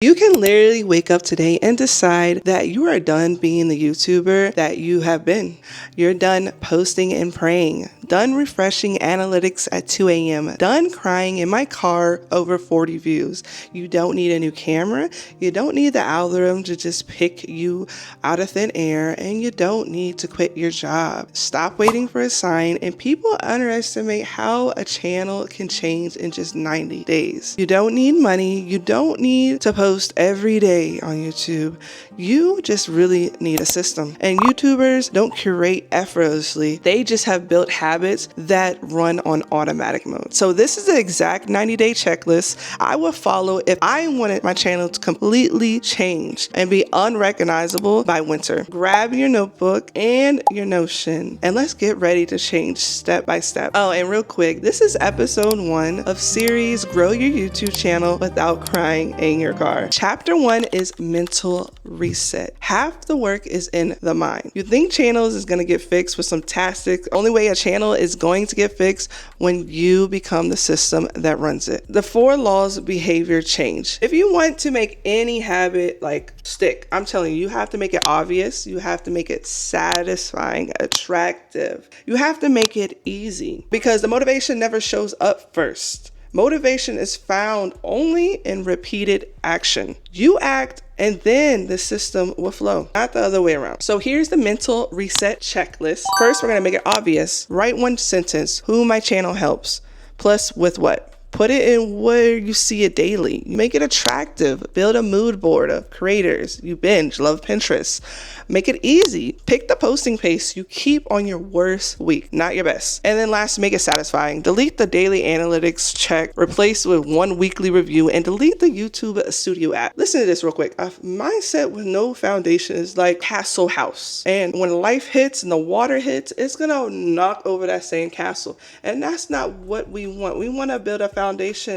You can literally wake up today and decide that you are done being the YouTuber that you have been. You're done posting and praying, done refreshing analytics at 2 a.m., done crying in my car over 40 views. You don't need a new camera. You don't need the algorithm to just pick you out of thin air, and you don't need to quit your job. Stop waiting for a sign, and people underestimate how a channel can change in just 90 days. You don't need money. You don't need to post every day on YouTube. You just really need a system. And YouTubers don't curate effortlessly. They just have built habits that run on automatic mode. So this is the exact 90-day checklist I would follow if I wanted my channel to completely change and be unrecognizable by winter. Grab your notebook and your Notion, and let's get ready to change step by step. Oh, and real quick, this is episode 1 of series Grow Your YouTube Channel Without Crying in Your Car. Chapter 1 is mental reset. Half the work is in the mind. You think channels is going to get fixed with some tactics. Only way a channel is going to get fixed when you become the system that runs it. The 4 laws of behavior change. If you want to make any habit like stick, I'm telling you, you have to make it obvious. You have to make it satisfying, attractive. You have to make it easy because the motivation never shows up first. Motivation is found only in repeated action. You act and then the system will flow, not the other way around. So here's the mental reset checklist. First, we're gonna make it obvious. Write one sentence, who my channel helps, plus with what? Put it in where you see it daily. You make it attractive. Build a mood board of creators. You binge, love Pinterest. Make it easy. Pick the posting pace you keep on your worst week, not your best. And then last, make it satisfying. Delete the daily analytics check, replace with one weekly review, and delete the YouTube Studio app. Listen to this real quick. A mindset with no foundation is like castle house. And when life hits and the water hits, it's gonna knock over that same castle. And that's not what we want. We wanna build a foundation.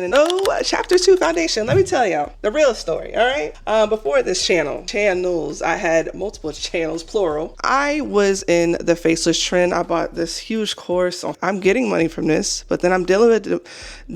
And chapter 2 foundation. Let me tell y'all the real story. All right. Before this channels, I had multiple channels, plural. I was in the faceless trend. I bought this huge course. I'm getting money from this, but then I'm dealing with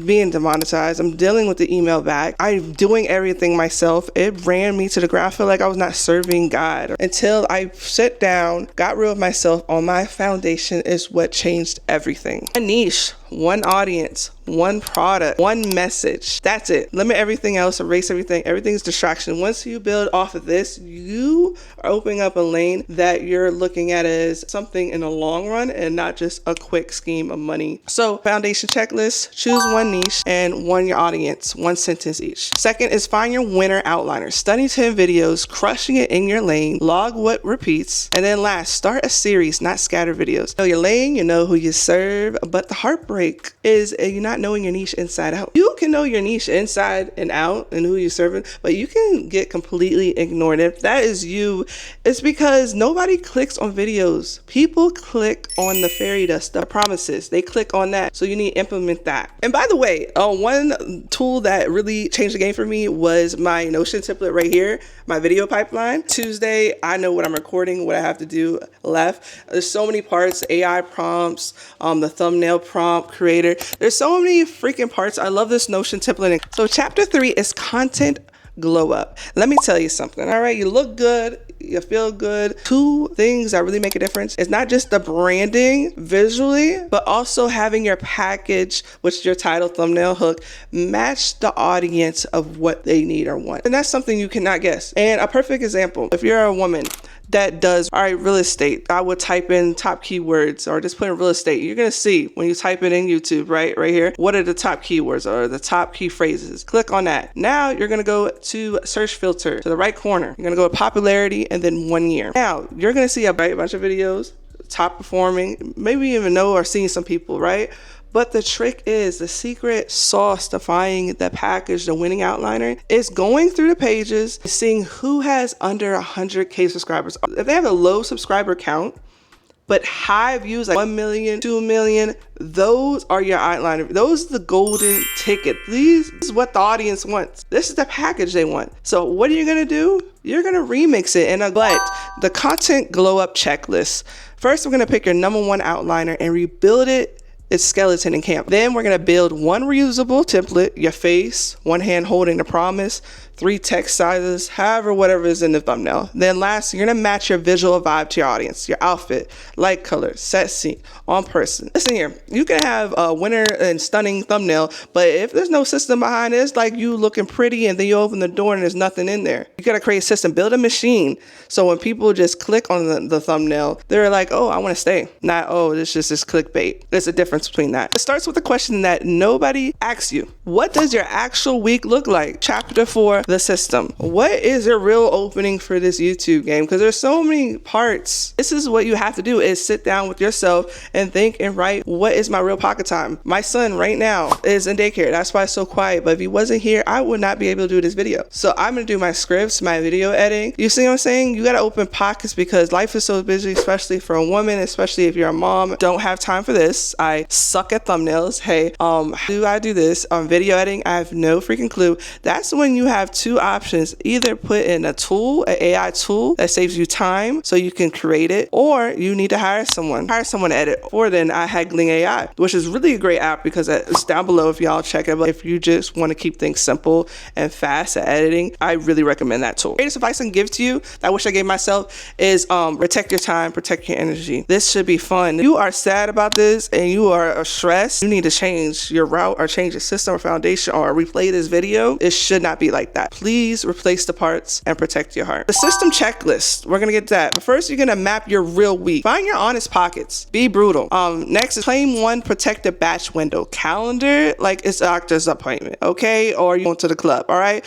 being demonetized. I'm dealing with the email back. I'm doing everything myself. It ran me to the ground. I feel like I was not serving God until I sat down, got rid of myself on my foundation is what changed everything. A niche, one audience, one product, one message. That's it. Limit everything else, erase everything. Everything's distraction. Once you build off of this, you are opening up a lane that you're looking at as something in the long run and not just a quick scheme of money. So foundation checklist, choose one niche and one your audience, one sentence each. Second is find your winner outliner. Study 10 videos, crushing it in your lane, log what repeats. And then last, start a series, not scatter videos. Know your lane, you know who you serve, but the heartbreak is you're not knowing your niche inside out. You can know your niche inside and out and who you're serving, but you can get completely ignored. If that is you, it's because nobody clicks on videos. People click on the fairy dust, the promises. They click on that. So you need to implement that. And by the way, one tool that really changed the game for me was my Notion template right here, my video pipeline. Tuesday, I know what I'm recording, what I have to do left. There's so many parts, AI prompts, the thumbnail prompt creator. There's so many freaking parts. I love this Notion template. So chapter 3 is content glow up. Let me tell you something. All right, you look good, you feel good. 2 things that really make a difference. It's not just the branding visually, but also having your package, which is your title, thumbnail, hook, match the audience of what they need or want. And that's something you cannot guess. And a perfect example, if you're a woman that does, all right, real estate, I would type in top keywords or just put in real estate. You're going to see when you type it in YouTube, right here, what are the top keywords or the top key phrases. Click on that. Now you're going to go to search filter to the right corner. You're going to go to popularity and then 1 year. Now you're going to see a bunch of videos, top performing, maybe even know or seeing some people, right? But the trick is, the secret sauce to finding the package, the winning outliner, is going through the pages, seeing who has under 100K subscribers. If they have a low subscriber count, but high views like 1 million, 2 million, those are your outliner. Those are the golden ticket. This is what the audience wants. This is the package they want. So what are you gonna do? You're gonna remix it and neglect the content glow up checklist. First, we're gonna pick your number 1 outliner and rebuild its skeleton in camp. Then we're gonna build one reusable template, your face, one hand holding the promise, 3 text sizes, however, whatever is in the thumbnail. Then last, you're gonna match your visual vibe to your audience, your outfit, light color, set scene, on person. Listen here, you can have a winner and stunning thumbnail, but if there's no system behind it, it's like you looking pretty and then you open the door and there's nothing in there. You gotta create a system, build a machine. So when people just click on the thumbnail, they're like, oh, I wanna stay. Not, oh, it's just this clickbait. There's a difference between that. It starts with a question that nobody asks you. What does your actual week look like? Chapter 4, the system. What is your real opening for this YouTube game? Because there's so many parts. This is what you have to do, is sit down with yourself and think and write, what is my real pocket time? My son right now is in daycare. That's why it's so quiet. But if he wasn't here, I would not be able to do this video. So I'm gonna do my scripts, my video editing. You see what I'm saying? You gotta open pockets because life is so busy, especially for a woman, especially if you're a mom. Don't have time for this. I suck at thumbnails. Hey, how do I do this? Video editing, I have no freaking clue. That's when you have 2 options. Either put in a tool, an AI tool that saves you time so you can create it, or you need to hire someone to edit. Or then I Haggling AI, which is really a great app because it's down below if y'all check it. But if you just want to keep things simple and fast at editing, I really recommend that tool. Greatest advice I can give to you, that I wish I gave myself, is protect your time, protect your energy. This should be fun. If you are sad about this and you are stressed, you need to change your route or change your system or foundation or replay this video. It should not be like that. Please replace the parts and protect your heart. The system checklist, we're gonna get to that. But first, you're gonna map your real week. Find your honest pockets. Be brutal. Next is claim one protected batch window. Calendar like it's a doctor's appointment, okay? Or you going to the club, all right?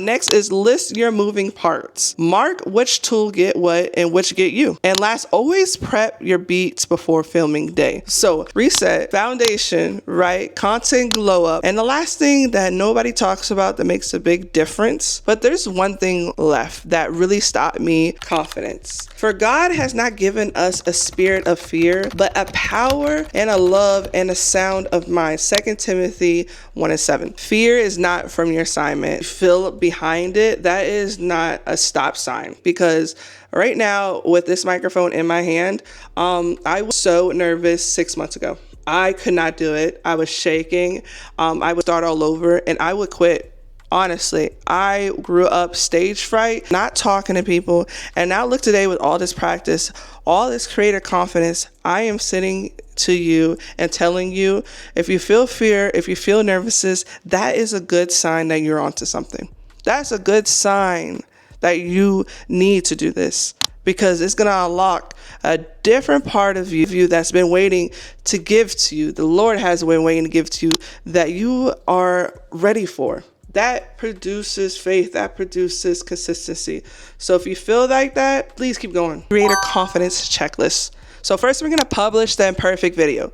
Next is list your moving parts. Mark which tool get what and which get you. And last, always prep your beats before filming day. So reset, foundation, right? Content glow up. And the last thing that nobody talks about that makes a big difference, but there's one thing left that really stopped me: confidence. For God has not given us a spirit of fear, but a power and a love and a sound of mind. 2 Timothy 1:7. Fear is not from your assignment. Feel behind it. That is not a stop sign, because right now with this microphone in my hand, I was so nervous 6 months ago. I could not do it. I was shaking. I would start all over and I would quit. Honestly, I grew up stage fright, not talking to people. And now look today with all this practice, all this creator confidence, I am sitting to you and telling you, if you feel fear, if you feel nervousness, that is a good sign that you're onto something. That's a good sign that you need to do this, because it's going to unlock a different part of you that's been waiting to give to you. The Lord has been waiting to give to you that you are ready for. That produces faith, that produces consistency. So if you feel like that, please keep going. Creator confidence checklist. So first, we're gonna publish the imperfect video.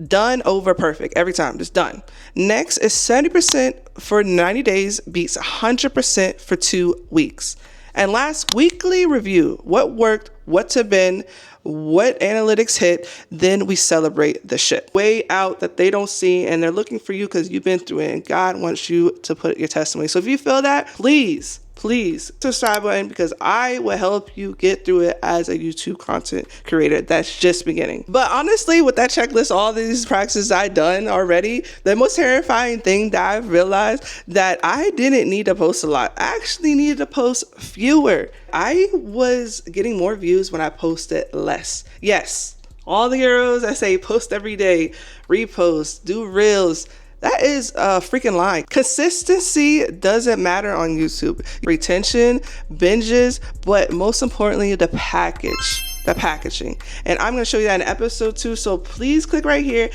Done over perfect every time, just done. Next is 70% for 90 days beats 100% for 2 weeks. And last, weekly review. What worked, what's been, what analytics hit, then we celebrate the shit. Way out that they don't see, and they're looking for you because you've been through it, and God wants you to put your testimony. So if you feel that, please subscribe button, because I will help you get through it as a YouTube content creator that's just beginning. But honestly, with that checklist, all these practices I've done already, the most terrifying thing that I've realized that I didn't need to post a lot. I actually needed to post fewer. I was getting more views when I posted less. Yes, all the arrows I say post every day, repost, do reels. That is a freaking lie. Consistency doesn't matter on YouTube. Retention, binges, but most importantly, the packaging. And I'm going to show you that in episode 2. So please click right here.